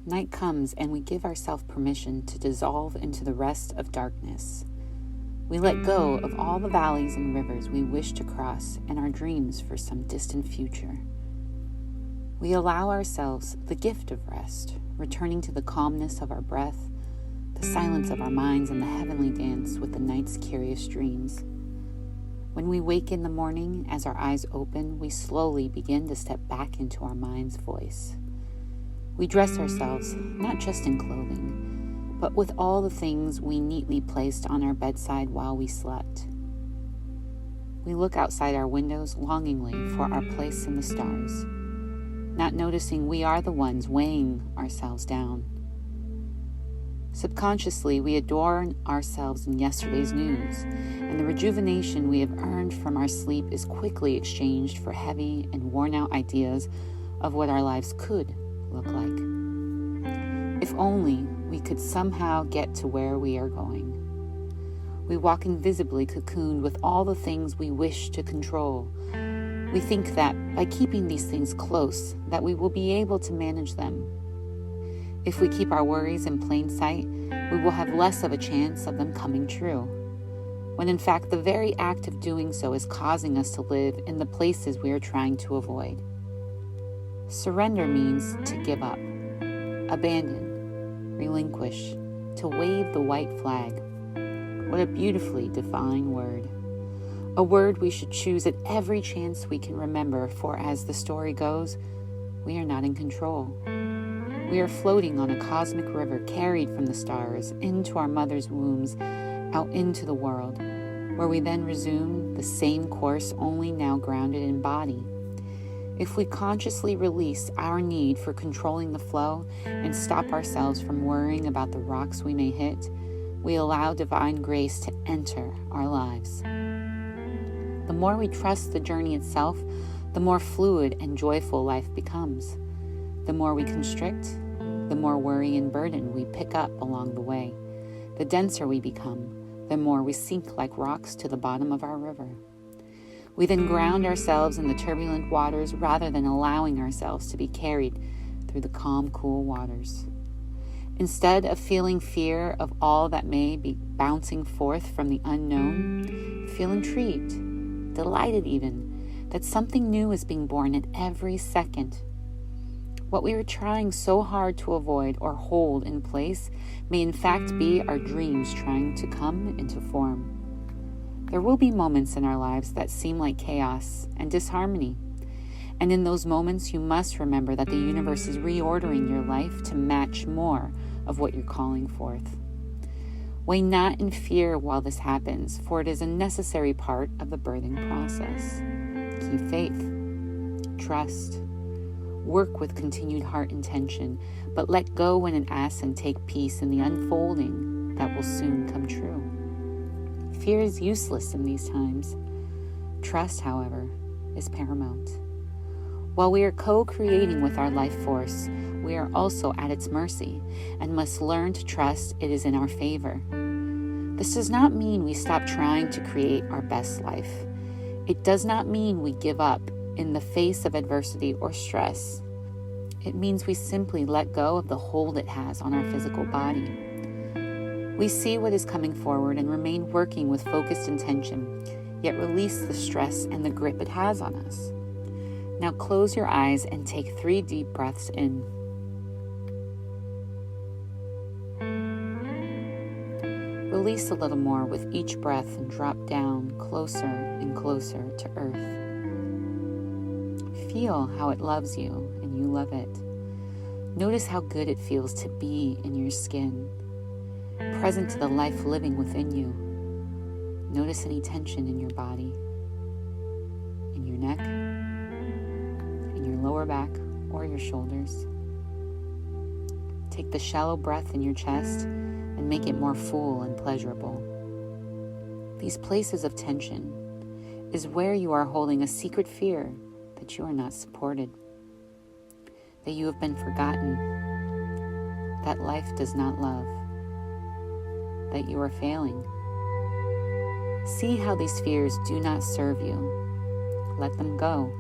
Night comes and we give ourselves permission to dissolve into the rest of darkness. We let go of all the valleys and rivers we wish to cross and our dreams for some distant future. We allow ourselves the gift of rest, returning to the calmness of our breath, the silence of our minds, and the heavenly dance with the night's curious dreams. When we wake in the morning, as our eyes open, we slowly begin to step back into our mind's voice. We dress ourselves, not just in clothing, but with all the things we neatly placed on our bedside while we slept. We look outside our windows longingly for our place in the stars, not noticing we are the ones weighing ourselves down. Subconsciously, we adorn ourselves in yesterday's news, and the rejuvenation we have earned from our sleep is quickly exchanged for heavy and worn-out ideas of what our lives could look like. If only we could somehow get to where we are going. We walk invisibly cocooned with all the things we wish to control. We think that by keeping these things close, that we will be able to manage them. If we keep our worries in plain sight, we will have less of a chance of them coming true, when in fact the very act of doing so is causing us to live in the places we are trying to avoid. Surrender means to give up, abandon, relinquish, to wave the white flag. What a beautifully defined word. A word we should choose at every chance we can remember, for as the story goes, we are not in control. We are floating on a cosmic river carried from the stars into our mother's wombs, out into the world, where we then resume the same course, only now grounded in body. If we consciously release our need for controlling the flow and stop ourselves from worrying about the rocks we may hit, we allow divine grace to enter our lives. The more we trust the journey itself, the more fluid and joyful life becomes. The more we constrict, the more worry and burden we pick up along the way. The denser we become, the more we sink like rocks to the bottom of our river. We then ground ourselves in the turbulent waters rather than allowing ourselves to be carried through the calm, cool waters. Instead of feeling fear of all that may be bouncing forth from the unknown, feel intrigued, delighted even, that something new is being born at every second. What we are trying so hard to avoid or hold in place may in fact be our dreams trying to come into form. There will be moments in our lives that seem like chaos and disharmony. And in those moments, you must remember that the universe is reordering your life to match more of what you're calling forth. Weigh not in fear while this happens, for it is a necessary part of the birthing process. Keep faith, trust, work with continued heart intention, but let go when it asks and take peace in the unfolding that will soon come true. Fear is useless in these times. Trust, however, is paramount. While we are co-creating with our life force, we are also at its mercy and must learn to trust it is in our favor. This does not mean we stop trying to create our best life. It does not mean we give up in the face of adversity or stress. It means we simply let go of the hold it has on our physical body. We see what is coming forward and remain working with focused intention, yet release the stress and the grip it has on us. Now close your eyes and take 3 deep breaths in. Release a little more with each breath and drop down closer and closer to earth. Feel how it loves you and you love it. Notice how good it feels to be in your skin, present to the life living within you. Notice any tension in your body, in your neck, in your lower back or your shoulders. Take the shallow breath in your chest and make it more full and pleasurable. These places of tension is where you are holding a secret fear that you are not supported, that you have been forgotten, that life does not love, that you are failing. See how these fears do not serve you. Let them go.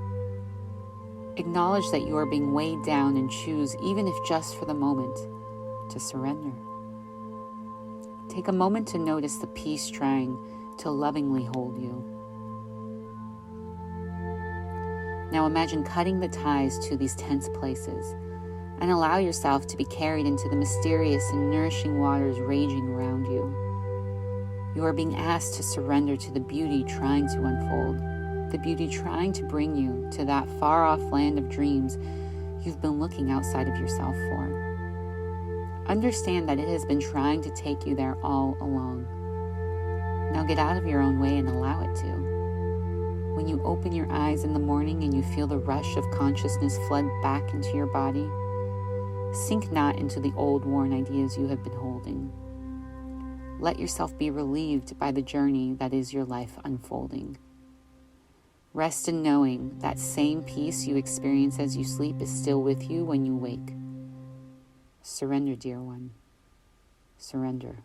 Acknowledge that you are being weighed down and choose, even if just for the moment, to surrender. Take a moment to notice the peace trying to lovingly hold you. Now imagine cutting the ties to these tense places and allow yourself to be carried into the mysterious and nourishing waters raging around you. You are being asked to surrender to the beauty trying to unfold, the beauty trying to bring you to that far-off land of dreams you've been looking outside of yourself for. Understand that it has been trying to take you there all along. Now get out of your own way and allow it to. When you open your eyes in the morning and you feel the rush of consciousness flood back into your body, sink not into the old worn ideas you have been holding. Let yourself be relieved by the journey that is your life unfolding. Rest in knowing that same peace you experience as you sleep is still with you when you wake. Surrender, dear one. Surrender.